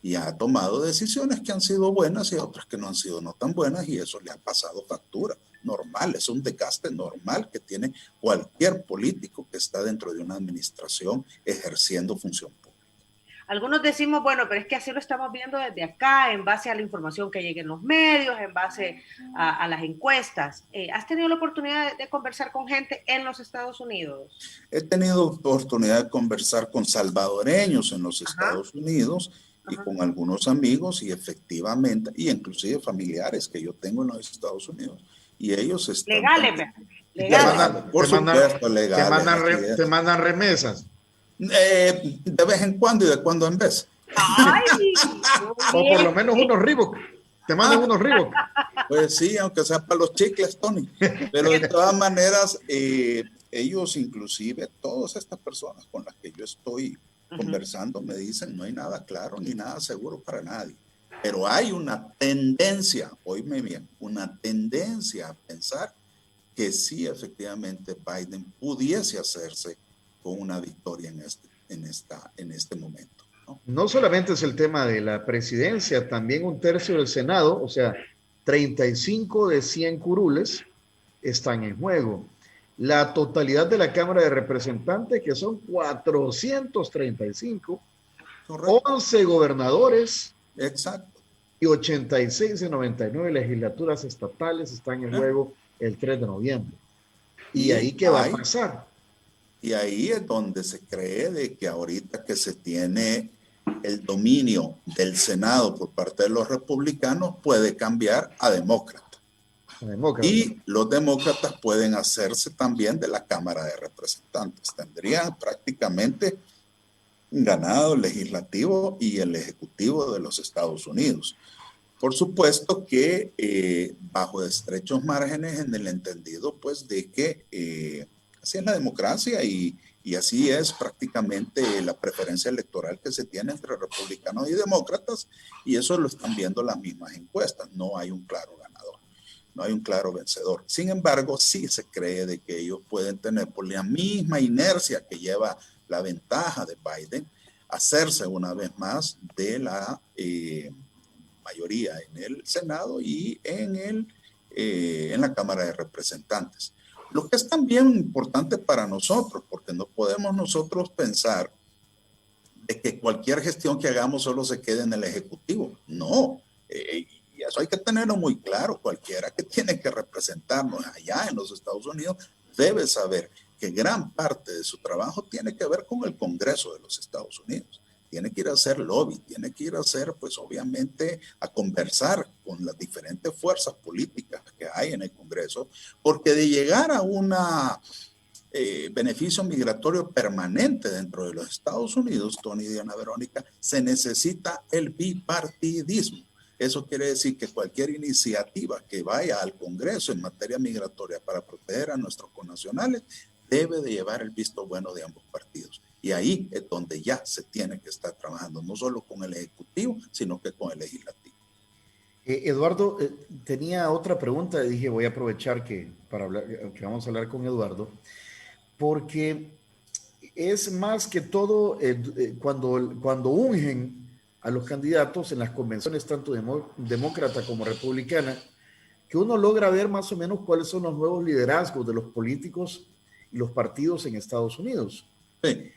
Y ha tomado decisiones que han sido buenas y otras que no han sido no tan buenas, y eso le ha pasado factura. Normal, es un desgaste normal que tiene cualquier político que está dentro de una administración ejerciendo función pública. Algunos decimos, bueno, pero es que así lo estamos viendo desde acá, en base a la información que llega en los medios, en base a las encuestas. ¿Has tenido la oportunidad de conversar con gente en los Estados Unidos? He tenido oportunidad de conversar con salvadoreños en los Estados Unidos y con algunos amigos, y efectivamente, y inclusive familiares que yo tengo en los Estados Unidos. Y ellos están... Legales. Por supuesto, legales. Te mandan remesas. De vez en cuando y de cuando en vez. Ay, o por lo menos unos Reebok. Te mandan unos Reebok. Pues sí, aunque sea para los chicles, Tony. Pero de todas maneras, ellos inclusive, todas estas personas con las que yo estoy conversando, me dicen, no hay nada claro ni nada seguro para nadie. Pero hay una tendencia, oíme bien, una tendencia a pensar que sí, efectivamente, Biden pudiese hacerse con una victoria en este momento, ¿no? No solamente es el tema de la presidencia, también un tercio del Senado, o sea, 35 de 100 curules están en juego. La totalidad de la Cámara de Representantes, que son 435, correcto, 11 gobernadores, exacto, y 86 de 99 legislaturas estatales están en juego el 3 de noviembre. ¿Y ahí qué va a pasar? Y ahí es donde se cree de que ahorita que se tiene el dominio del Senado por parte de los republicanos, puede cambiar a demócrata. Y los demócratas pueden hacerse también de la Cámara de Representantes. Tendrían prácticamente ganado el legislativo y el ejecutivo de los Estados Unidos. Por supuesto que bajo estrechos márgenes, en el entendido pues de que así es la democracia y así es prácticamente la preferencia electoral que se tiene entre republicanos y demócratas, y eso lo están viendo las mismas encuestas. No hay un claro ganador, no hay un claro vencedor. Sin embargo, sí se cree de que ellos pueden tener, por la misma inercia que lleva la ventaja de Biden, hacerse una vez más de la mayoría en el Senado y en la Cámara de Representantes. Lo que es también importante para nosotros, porque no podemos nosotros pensar de que cualquier gestión que hagamos solo se quede en el Ejecutivo. No, y eso hay que tenerlo muy claro. Cualquiera que tiene que representarnos allá en los Estados Unidos debe saber que gran parte de su trabajo tiene que ver con el Congreso de los Estados Unidos. Tiene que ir a hacer lobby, tiene que ir a hacer, pues obviamente, a conversar con las diferentes fuerzas políticas que hay en el Congreso, porque de llegar a un beneficio migratorio permanente dentro de los Estados Unidos, Tony y Diana Verónica, se necesita el bipartidismo. Eso quiere decir que cualquier iniciativa que vaya al Congreso en materia migratoria para proteger a nuestros connacionales debe de llevar el visto bueno de ambos partidos. Y ahí es donde ya se tiene que estar trabajando, no solo con el Ejecutivo, sino que con el Legislativo. Eduardo, tenía otra pregunta. Dije, voy a aprovechar que vamos a hablar con Eduardo, porque es más que todo cuando ungen a los candidatos en las convenciones, tanto demócrata como republicana, que uno logra ver más o menos cuáles son los nuevos liderazgos de los políticos y los partidos en Estados Unidos. Sí.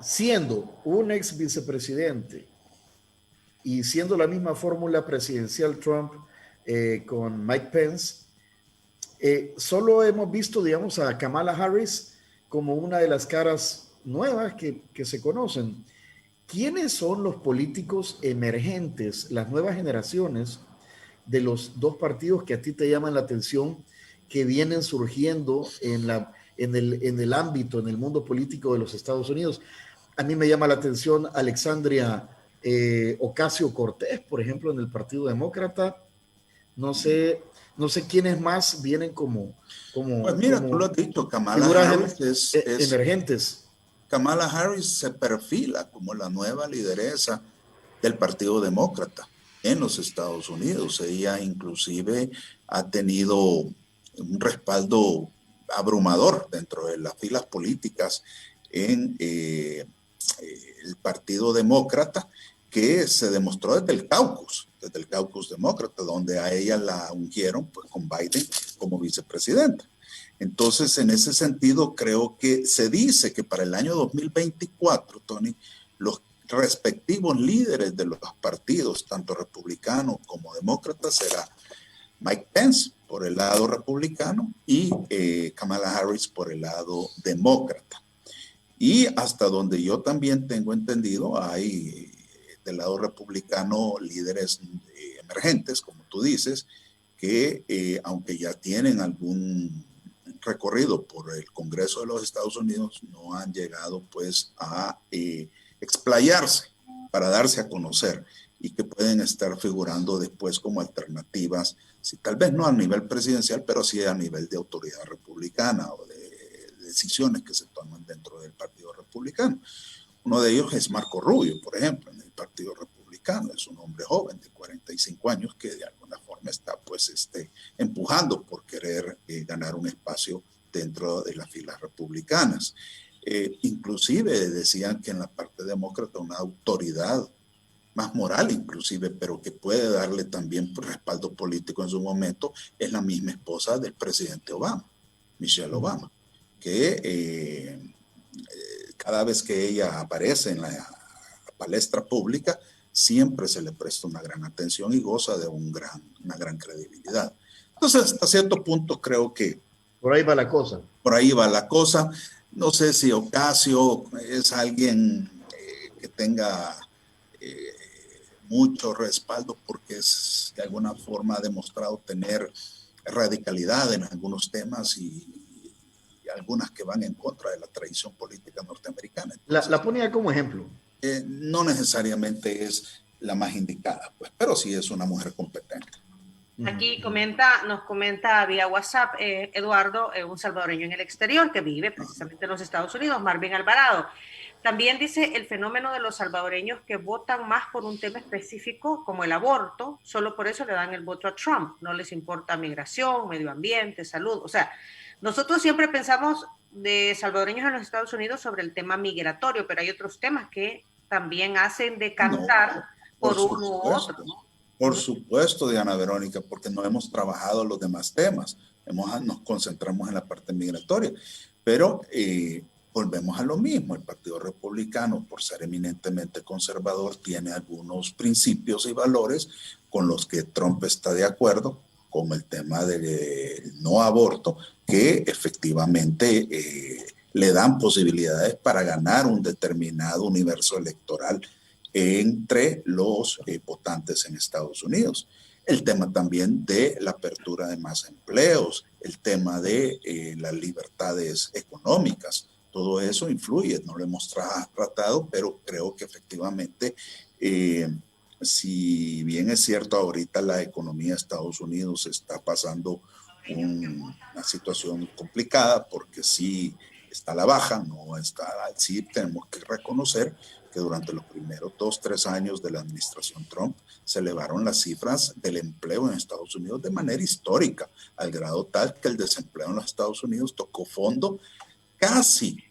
Siendo un ex vicepresidente y siendo la misma fórmula presidencial Trump con Mike Pence, solo hemos visto, digamos, a Kamala Harris como una de las caras nuevas que se conocen. ¿Quiénes son los políticos emergentes, las nuevas generaciones de los dos partidos que a ti te llaman la atención, que vienen surgiendo en el ámbito, en el mundo político de los Estados Unidos? A mí me llama la atención Alexandria Ocasio-Cortez, por ejemplo, en el Partido Demócrata. no sé quiénes más vienen Pues mira, tú como lo has dicho, figuras emergentes. Kamala Harris se perfila como la nueva lideresa del Partido Demócrata en los Estados Unidos. Ella inclusive ha tenido un respaldo abrumador dentro de las filas políticas en el Partido Demócrata, que se demostró desde el caucus demócrata, donde a ella la ungieron pues, con Biden como vicepresidenta. Entonces, en ese sentido, creo que se dice que para el año 2024, Tony, los respectivos líderes de los partidos, tanto republicanos como demócratas, será Mike Pence por el lado republicano y Kamala Harris por el lado demócrata. Y hasta donde yo también tengo entendido, hay del lado republicano líderes emergentes, como tú dices, que aunque ya tienen algún recorrido por el Congreso de los Estados Unidos, no han llegado pues a explayarse para darse a conocer y que pueden estar figurando después como alternativas, si tal vez no a nivel presidencial, pero sí a nivel de autoridad republicana o de decisiones que se toman dentro del Partido Republicano. Uno de ellos es Marco Rubio, por ejemplo, en el Partido Republicano. Es un hombre joven de 45 años que de alguna forma está pues empujando por querer ganar un espacio dentro de las filas republicanas. Inclusive decían que en la parte demócrata una autoridad más moral inclusive, pero que puede darle también respaldo político en su momento, es la misma esposa del presidente Obama, Michelle Obama, que cada vez que ella aparece en la palestra pública, siempre se le presta una gran atención y goza de una gran credibilidad. Entonces, hasta cierto punto creo que por ahí va la cosa. Por ahí va la cosa. No sé si Ocasio es alguien que tenga mucho respaldo porque de alguna forma ha demostrado tener radicalidad en algunos temas y algunas que van en contra de la tradición política norteamericana. Entonces, la ponía como ejemplo. No necesariamente es la más indicada, pues, pero sí es una mujer competente. Aquí nos comenta vía WhatsApp Eduardo, un salvadoreño en el exterior que vive precisamente en los Estados Unidos, Marvin Alvarado. También dice el fenómeno de los salvadoreños que votan más por un tema específico como el aborto, solo por eso le dan el voto a Trump. No les importa migración, medio ambiente, salud. O sea, nosotros siempre pensamos de salvadoreños en los Estados Unidos sobre el tema migratorio, pero hay otros temas que también hacen decantar por uno u otro, ¿no? Por supuesto, Diana Verónica, porque no hemos trabajado los demás temas. Nos concentramos en la parte migratoria, pero volvemos a lo mismo. El Partido Republicano, por ser eminentemente conservador, tiene algunos principios y valores con los que Trump está de acuerdo, como el tema del no aborto, que efectivamente le dan posibilidades para ganar un determinado universo electoral entre los votantes en Estados Unidos. El tema también de la apertura de más empleos, el tema de las libertades económicas, todo eso influye, no lo hemos tratado, pero creo que efectivamente, si bien es cierto, ahorita la economía de Estados Unidos está pasando una situación complicada porque sí está a la baja, no está, sí tenemos que reconocer que durante los primeros 2-3 años de la administración Trump se elevaron las cifras del empleo en Estados Unidos de manera histórica, al grado tal que el desempleo en los Estados Unidos tocó fondo casi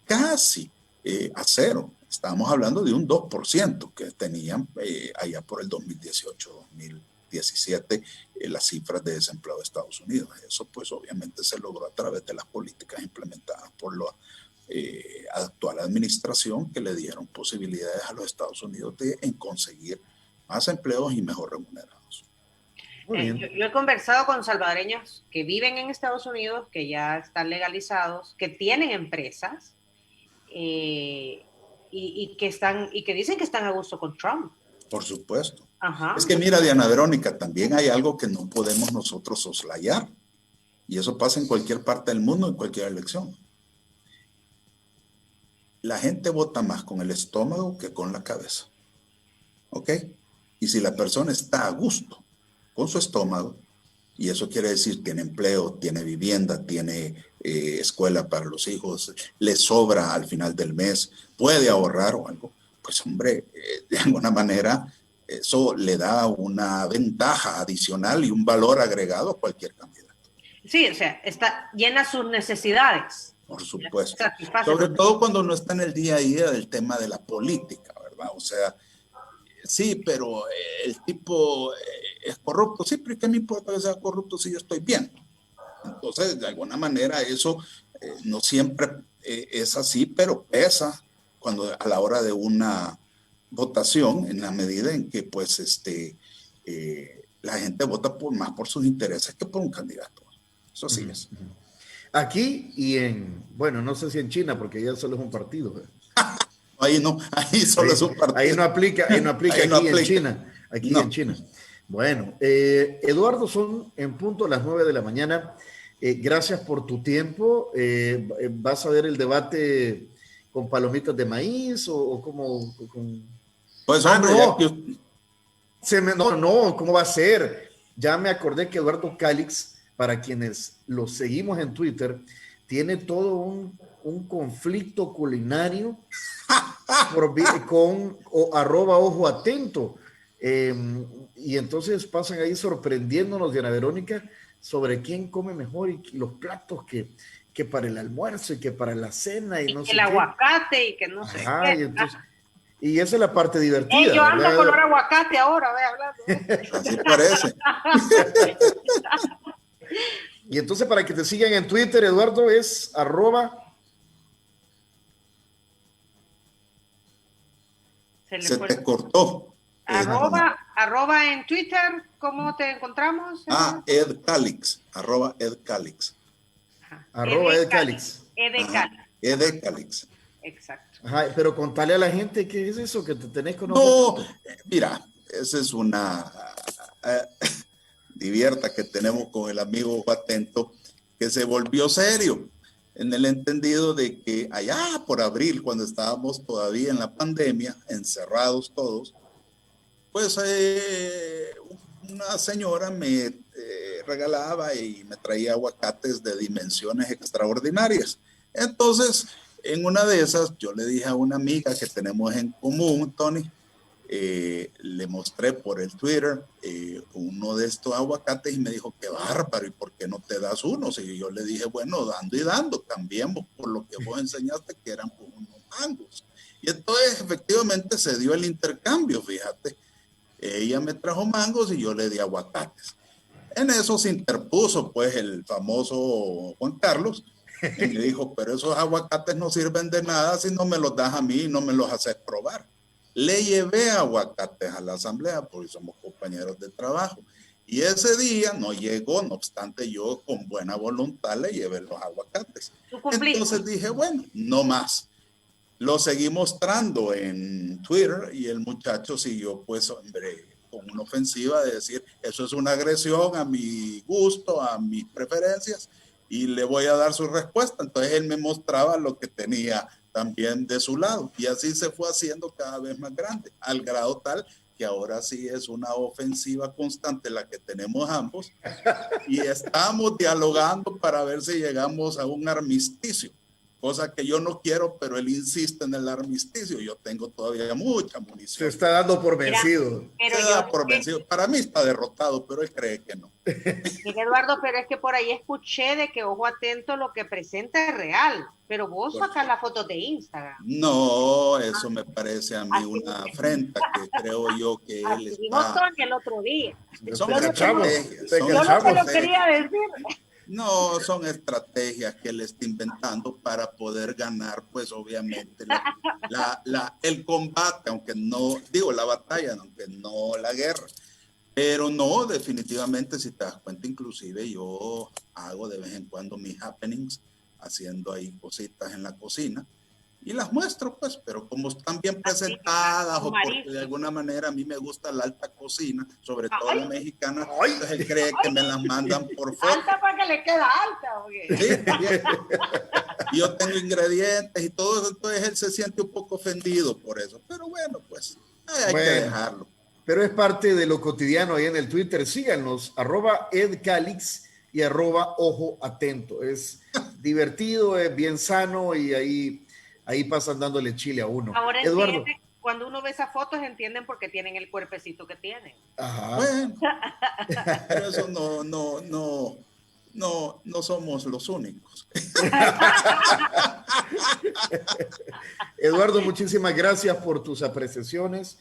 a cero. Estábamos hablando de un 2% que tenían allá por el 2018-2017 las cifras de desempleo de Estados Unidos. Eso pues obviamente se logró a través de las políticas implementadas por la actual administración, que le dieron posibilidades a los Estados Unidos en conseguir más empleos y mejor remunerados. Yo he conversado con salvadoreños que viven en Estados Unidos, que ya están legalizados, que tienen empresas y que dicen que están a gusto con Trump. Por supuesto. Ajá. Es que mira, Diana Verónica, también hay algo que no podemos nosotros soslayar, y eso pasa en cualquier parte del mundo, en cualquier elección. La gente vota más con el estómago que con la cabeza. ¿Ok? Y si la persona está a gusto con su estómago, Y eso quiere decir, tiene empleo, tiene vivienda, tiene escuela para los hijos, le sobra al final del mes, puede ahorrar o algo, pues hombre, de alguna manera eso le da una ventaja adicional y un valor agregado a cualquier candidato. Sí, o sea, llena sus necesidades. Por supuesto. Sobre todo cuando no está en el día a día del tema de la política, ¿verdad? O sea, sí, pero el tipo es corrupto. Sí, pero ¿qué me importa que sea corrupto si yo estoy bien? Entonces, de alguna manera, eso no siempre es así, pero pesa cuando a la hora de una votación, en la medida en que, pues, la gente vota más por sus intereses que por un candidato. Eso sí es. Aquí bueno, no sé si en China, porque ya solo es un partido. Ahí no, ahí solo es un partido. Ahí no aplica ahí aquí no aplica. En China. Aquí no. En China. Bueno, Eduardo, son en punto las 9 de la mañana. Gracias por tu tiempo. ¿Vas a ver el debate con palomitas de maíz o cómo? Pues hombre, no, ¿cómo va a ser? Ya me acordé que Eduardo Calix, para quienes lo seguimos en Twitter, tiene todo un conflicto culinario con @ojo atento. Y entonces pasan ahí sorprendiéndonos, Diana Verónica, sobre quién come mejor y los platos que para el almuerzo y que para la cena y no sé el aguacate y que no sé qué. Y esa es la parte divertida. Yo ando color aguacate ahora, ve hablando. Así parece. Y entonces, para que te sigan en Twitter, Eduardo, es Se te cortó. Arroba en Twitter, ¿cómo te encontramos? Ed Calix, @Ed Calix. @Ed Calix. Ed Calix. Exacto. Ajá, pero contale a la gente qué es eso que te tenés con nosotros. No, mira, esa es una divierta que tenemos con el amigo Atento, que se volvió serio, en el entendido de que allá por abril, cuando estábamos todavía en la pandemia, encerrados todos, pues una señora me regalaba y me traía aguacates de dimensiones extraordinarias. Entonces, en una de esas, yo le dije a una amiga que tenemos en común, Tony, le mostré por el Twitter uno de estos aguacates y me dijo, qué bárbaro, ¿y por qué no te das unos? Y yo le dije, bueno, dando y dando, cambiemos por lo que vos enseñaste que eran por unos mangos. Y entonces efectivamente se dio el intercambio, fíjate. Ella me trajo mangos y yo le di aguacates. En eso se interpuso pues el famoso Juan Carlos y me dijo, pero esos aguacates no sirven de nada si no me los das a mí y no me los haces probar. Le llevé aguacates a la asamblea porque somos compañeros de trabajo. Y ese día no llegó, no obstante yo con buena voluntad le llevé los aguacates. Entonces dije, bueno, no más. Lo seguí mostrando en Twitter y el muchacho siguió pues, hombre, con una ofensiva de decir, eso es una agresión a mi gusto, a mis preferencias y le voy a dar su respuesta. Entonces él me mostraba lo que tenía también de su lado y así se fue haciendo cada vez más grande, al grado tal que ahora sí es una ofensiva constante la que tenemos ambos y estamos dialogando para ver si llegamos a un armisticio, cosa que yo no quiero, pero él insiste en el armisticio. Yo tengo todavía mucha munición. Se está dando por vencido. Se da por vencido. Para mí está derrotado, pero él cree que no. Eduardo, pero es que por ahí escuché de que Ojo Atento lo que presenta es real, pero vos sacas las fotos de Instagram. No, eso me parece a mí una afrenta que creo yo que él está... el otro día. Son estrategias. Yo no te lo quería decir. No, son estrategias que él está inventando para poder ganar, pues obviamente, el combate, aunque no, digo la batalla, aunque no la guerra. Pero no, definitivamente, si te das cuenta, inclusive yo hago de vez en cuando mis happenings, haciendo ahí cositas en la cocina. Y las muestro, pues, pero como están bien presentadas o porque de alguna manera a mí me gusta la alta cocina, sobre todo la mexicana, entonces él cree que me las mandan por foto. Alta para que le queda alta. Sí, yo tengo ingredientes y todo eso, entonces él se siente un poco ofendido por eso. Pero bueno, pues hay que dejarlo. pero es parte de lo cotidiano ahí en el Twitter. Síganos, @EdCalix y @Ojo Atento. Es divertido, es bien sano y ahí pasan dándole chile a uno. Ahora Eduardo. entienden, cuando uno ve esas fotos, entienden por qué tienen el cuerpecito que tienen. Ajá. Bueno, pero eso no somos los únicos. Eduardo, muchísimas gracias por tus apreciaciones.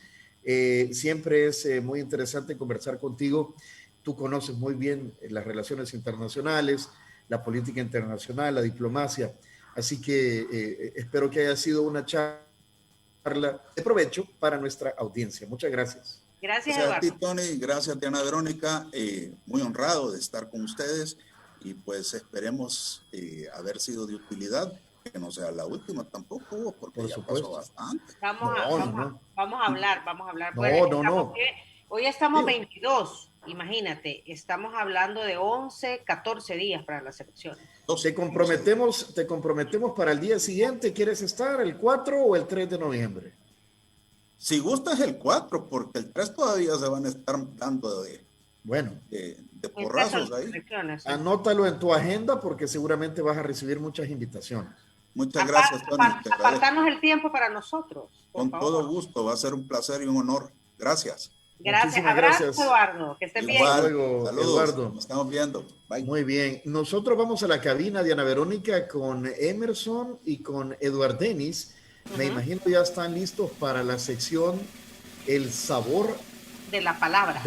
Siempre es muy interesante conversar contigo. Tú conoces muy bien las relaciones internacionales, la política internacional, la diplomacia. Así que espero que haya sido una charla de provecho para nuestra audiencia. Muchas gracias. Gracias, Gracias a ti, Eduardo. Tony. Gracias, Diana Verónica. Muy honrado de estar con ustedes y pues esperemos haber sido de utilidad, que no sea la última tampoco, porque Por ya supuesto. pasó bastante. Vamos a hablar. No. Hoy estamos 22, imagínate, estamos hablando de 11, 14 días para las elecciones. Te comprometemos para el día siguiente. ¿Quieres estar el 4 o el 3 de noviembre? Si gustas el 4, porque el 3 todavía se van a estar dando de porrazos ahí. Anótalo en tu agenda porque seguramente vas a recibir muchas invitaciones. Muchas gracias, Tony. Apartarnos el tiempo para nosotros. Con todo gusto, va a ser un placer y un honor. Gracias. Gracias, gracias, Eduardo. Que estén bien. Luego, saludos, Eduardo. nos estamos viendo. Bye. Muy bien. Nosotros vamos a la cabina, Diana Verónica, con Emerson y con Eduard Denis. Me imagino ya están listos para la sección El sabor de la palabra.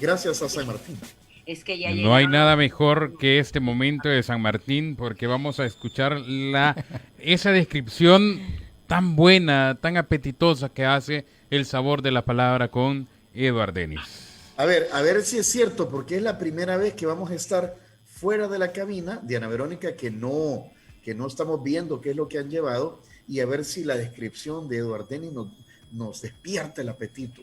Gracias a San Martín. Es que ya no hay nada mejor que este momento de San Martín, porque vamos a escuchar esa descripción tan buena, tan apetitosa que hace el sabor de la palabra con Eduard Denis. A ver si es cierto, porque es la primera vez que vamos a estar fuera de la cabina, Diana Verónica, que no estamos viendo qué es lo que han llevado, y a ver si la descripción de Eduard Denis nos despierta el apetito.